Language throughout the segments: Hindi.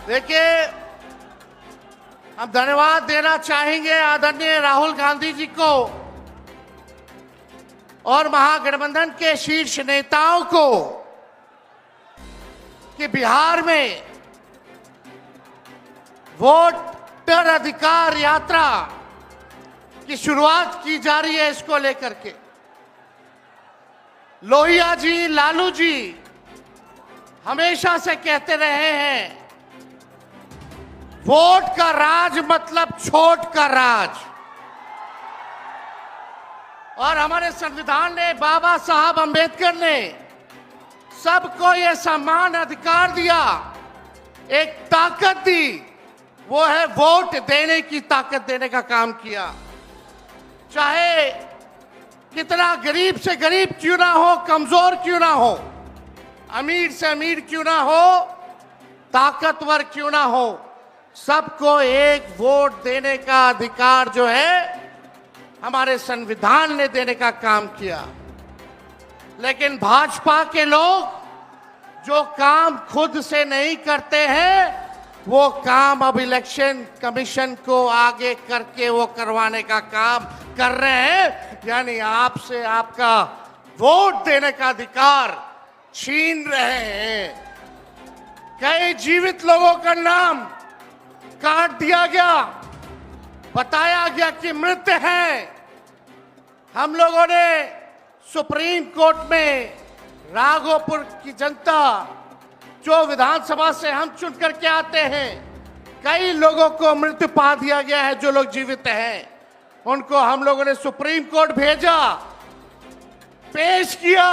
देखिए, हम धन्यवाद देना चाहेंगे आदरणीय राहुल गांधी जी को और महागठबंधन के शीर्ष नेताओं को कि बिहार में वोटर अधिकार यात्रा की शुरुआत की जा रही है। इसको लेकर के लोहिया जी, लालू जी हमेशा से कहते रहे हैं, वोट का राज मतलब छोट का राज। और हमारे संविधान ने, बाबा साहब अंबेडकर ने सबको यह सम्मान अधिकार दिया, एक ताकत दी, वो है वोट देने की ताकत देने का काम किया। चाहे कितना गरीब से गरीब क्यों ना हो, कमजोर क्यों ना हो, अमीर से अमीर क्यों ना हो, ताकतवर क्यों ना हो, सबको एक वोट देने का अधिकार जो है हमारे संविधान ने देने का काम किया। लेकिन भाजपा के लोग जो काम खुद से नहीं करते हैं, वो काम अब इलेक्शन कमीशन को आगे करके वो करवाने का काम कर रहे हैं। यानी आपसे आपका वोट देने का अधिकार छीन रहे हैं। कई जीवित लोगों का नाम काट दिया गया, बताया गया कि मृत हैं। हम लोगों ने सुप्रीम कोर्ट में राघोपुर की जनता, जो विधानसभा से हम चुन करके आते हैं, कई लोगों को मृत्यु पा दिया गया है। जो लोग जीवित हैं उनको हम लोगों ने सुप्रीम कोर्ट भेजा, पेश किया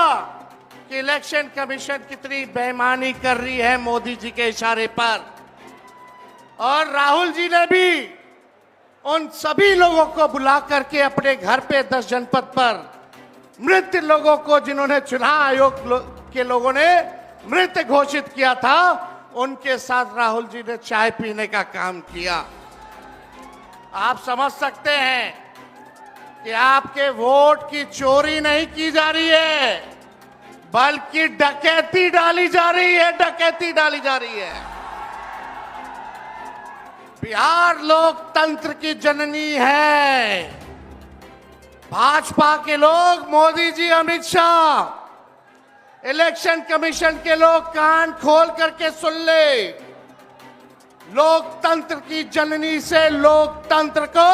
कि इलेक्शन कमीशन कितनी बेईमानी कर रही है मोदी जी के इशारे पर। और राहुल जी ने भी उन सभी लोगों को बुला करके अपने घर पे 10 जनपद पर मृत लोगों को, जिन्होंने चुनाव आयोग के लोगों ने मृत घोषित किया था, उनके साथ राहुल जी ने चाय पीने का काम किया। आप समझ सकते हैं कि आपके वोट की चोरी नहीं की जा रही है, बल्कि डकैती डाली जा रही है, डकैती डाली जा रही है। बिहार लोकतंत्र की जननी है। भाजपा के लोग, मोदी जी, अमित शाह, इलेक्शन कमीशन के लोग कान खोल करके सुन ले। लोकतंत्र की जननी से लोकतंत्र को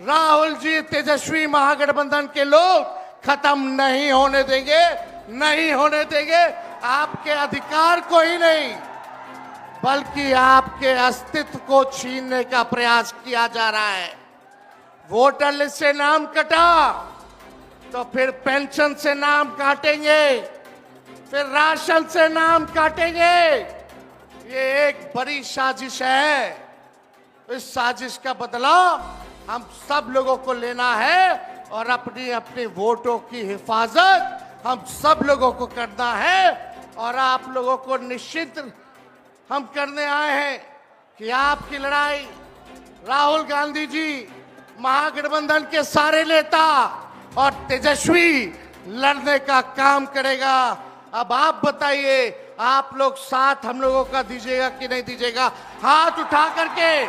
राहुल जी, तेजस्वी महागठबंधन के लोग खत्म नहीं होने देंगे, नहीं होने देंगे। आपके अधिकार को ही नहीं, बल्कि आपके अस्तित्व को छीनने का प्रयास किया जा रहा है। वोटर लिस्ट से नाम कटा तो फिर पेंशन से नाम काटेंगे, फिर राशन से नाम काटेंगे। ये एक बड़ी साजिश है। इस साजिश का बदला हम सब लोगों को लेना है और अपनी अपनी वोटों की हिफाजत हम सब लोगों को करना है। और आप लोगों को निश्चित हम करने आए हैं कि आपकी लड़ाई राहुल गांधी जी, महागठबंधन के सारे नेता और तेजस्वी लड़ने का काम करेगा। अब आप बताइए, आप लोग साथ हम लोगों का दीजिएगा कि नहीं दीजिएगा? हाथ उठा करके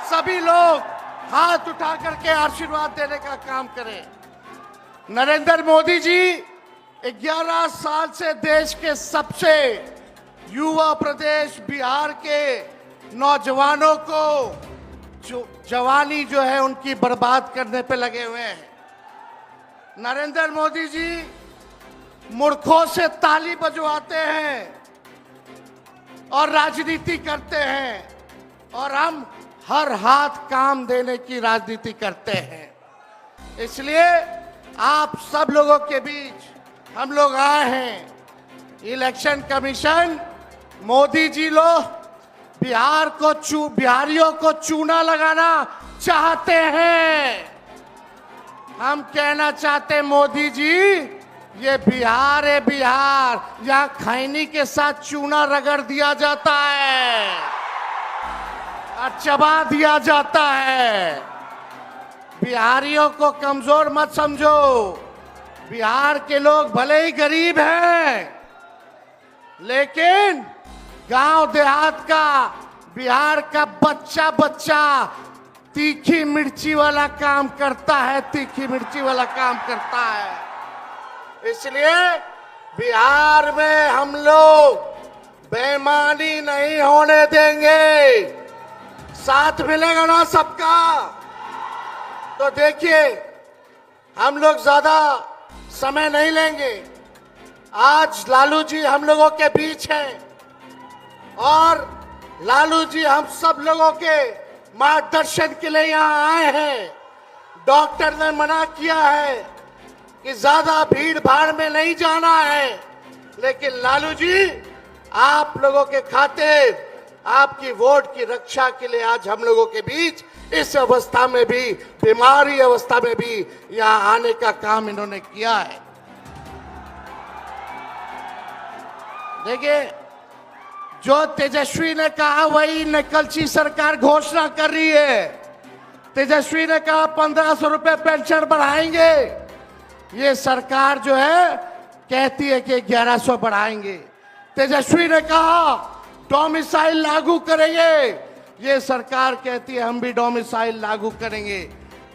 सभी लोग हाथ उठा करके आशीर्वाद देने का काम करें। नरेंद्र मोदी जी 11 साल से देश के सबसे युवा प्रदेश बिहार के नौजवानों को जवानी जो है उनकी बर्बाद करने पे लगे हुए हैं। नरेंद्र मोदी जी मूर्खों से ताली बजवाते हैं और राजनीति करते हैं, और हम हर हाथ काम देने की राजनीति करते हैं। इसलिए आप सब लोगों के बीच हम लोग आए हैं। इलेक्शन कमीशन, मोदी जी लोग बिहारियों को चूना लगाना चाहते हैं। हम कहना चाहते हैं, मोदी जी, ये बिहार है, बिहार, यहाँ खैनी के साथ चूना रगड़ दिया जाता है और चबा दिया जाता है। बिहारियों को कमजोर मत समझो। बिहार के लोग भले ही गरीब हैं, लेकिन गांव देहात का बिहार का बच्चा बच्चा तीखी मिर्ची वाला काम करता है, तीखी मिर्ची वाला काम करता है। इसलिए बिहार में हम लोग बेईमानी नहीं होने देंगे। साथ मिलेगा ना सबका? तो देखिए, हम लोग ज्यादा समय नहीं लेंगे। आज लालू जी हम लोगों के बीच हैं और लालू जी हम सब लोगों के मार्गदर्शन के लिए यहाँ आए हैं। डॉक्टर ने मना किया है कि ज्यादा भीड़ भाड़ में नहीं जाना है, लेकिन लालू जी आप लोगों के खातिर, आपकी वोट की रक्षा के लिए आज हम लोगों के बीच इस अवस्था में भी, बीमारी अवस्था में भी यहाँ आने का काम इन्होंने किया है। देखिए, जो तेजस्वी ने कहा वही निकलची सरकार घोषणा कर रही है। तेजस्वी ने कहा 1500 रुपए पेंशन बढ़ाएंगे, ये सरकार जो है कहती है कि 1100 बढ़ाएंगे। तेजस्वी ने कहा डोमिसाइल लागू करेंगे, ये सरकार कहती है हम भी डोमिसाइल लागू करेंगे।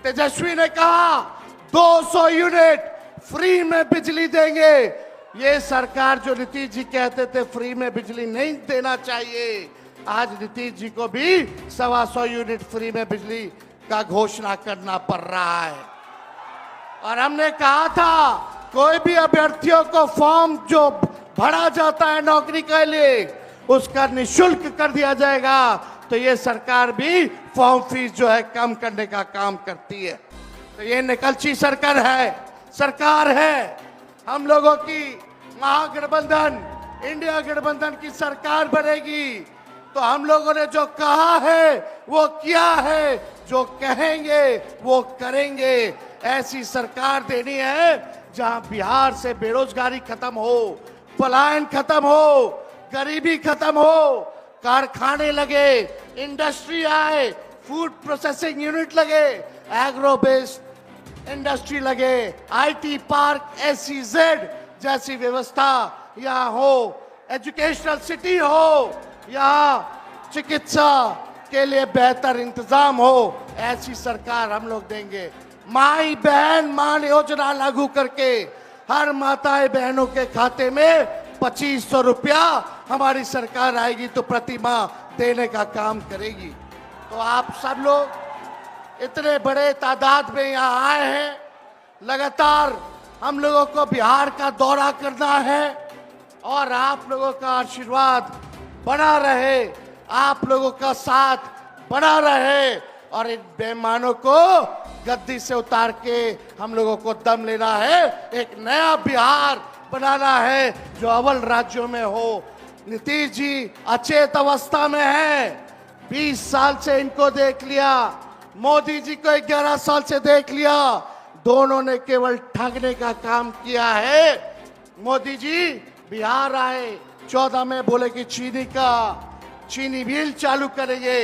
तेजस्वी ने कहा 200 यूनिट फ्री में बिजली देंगे, ये सरकार जो नीतीश जी कहते थे फ्री में बिजली नहीं देना चाहिए, आज नीतीश जी को भी 125 यूनिट फ्री में बिजली का घोषणा करना पड़ रहा है। और हमने कहा था कोई भी अभ्यर्थियों को फॉर्म जो भरा जाता है नौकरी के लिए उसका निःशुल्क कर दिया जाएगा, तो ये सरकार भी फॉर्म फीस जो है कम करने का काम करती है। तो ये निकलची सरकार है। हम लोगों की महागठबंधन, इंडिया गठबंधन की सरकार बनेगी तो हम लोगों ने जो कहा है वो किया है, जो कहेंगे वो करेंगे। ऐसी सरकार देनी है जहां बिहार से बेरोजगारी खत्म हो, पलायन खत्म हो, गरीबी खत्म हो, कारखाने लगे, इंडस्ट्री आए, फूड प्रोसेसिंग यूनिट लगे, एग्रो बेस्ड इंडस्ट्री लगे, आईटी पार्क, SEZ जैसी व्यवस्था यहाँ हो, एजुकेशनल सिटी हो, यहाँ चिकित्सा के लिए बेहतर इंतजाम हो, ऐसी सरकार हम लोग देंगे। माई बहन मान योजना लागू करके हर माताएं बहनों के खाते में 2500 रुपया हमारी सरकार आएगी तो प्रति माह देने का काम करेगी। तो आप सब लोग इतने बड़े तादाद में यहाँ आए हैं, लगातार हम लोगों को बिहार का दौरा करना है और आप लोगों का आशीर्वाद बना रहे, आप लोगों का साथ बना रहे और इन बेईमानों को गद्दी से उतार के हम लोगों को दम लेना है, एक नया बिहार बनाना है जो अव्वल राज्यों में हो। नीतीश जी अचेत अवस्था में है, 20 साल से इनको देख लिया, मोदी जी को 11 साल से देख लिया, दोनों ने केवल ठगने का काम किया है। मोदी जी बिहार आए 14 में बोले कि चीनी मिल चालू करेंगे,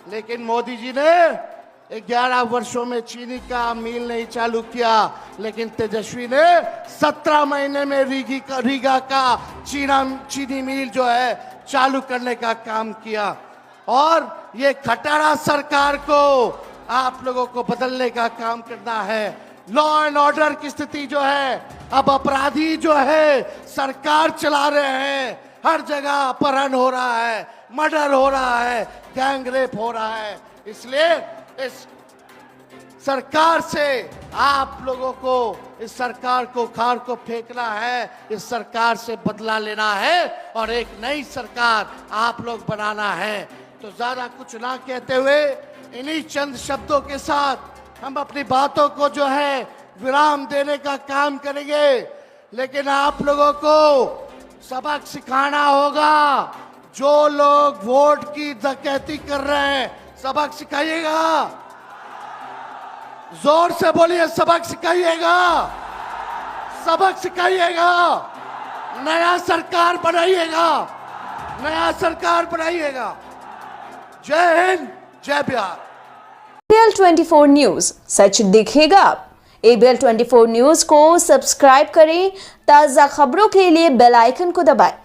लेकिन मोदी जी ने 11 वर्षों में चीनी का मिल नहीं चालू किया, लेकिन तेजस्वी ने 17 महीने में रीगा का चीनी मिल जो है चालू करने का काम किया। और ये खटारा सरकार को आप लोगों को बदलने का काम करना है। लॉ एंड ऑर्डर की स्थिति जो है, अब अपराधी जो है सरकार चला रहे हैं, हर जगह अपहरण हो रहा है, मर्डर हो रहा है, गैंग रेप हो रहा है। इसलिए इस सरकार से आप लोगों को, इस सरकार को खार को फेंकना है, इस सरकार से बदला लेना है और एक नई सरकार आप लोग बनाना है। तो ज्यादा कुछ ना कहते हुए इन्हीं चंद शब्दों के साथ हम अपनी बातों को जो है विराम देने का काम करेंगे, लेकिन आप लोगों को सबक सिखाना होगा। जो लोग वोट की डकैती कर रहे हैं सबक सिखाइएगा, जोर से बोलिए, सबक सिखाइएगा, सबक सिखाइएगा, नया सरकार बनाइएगा, नया सरकार बनाइएगा। जय हिंद, जय बिहार। ABL 24 न्यूज, सच दिखेगा अब। ABL 24 न्यूज को सब्सक्राइब करें, ताज़ा खबरों के लिए बेल आइकन को दबाएं।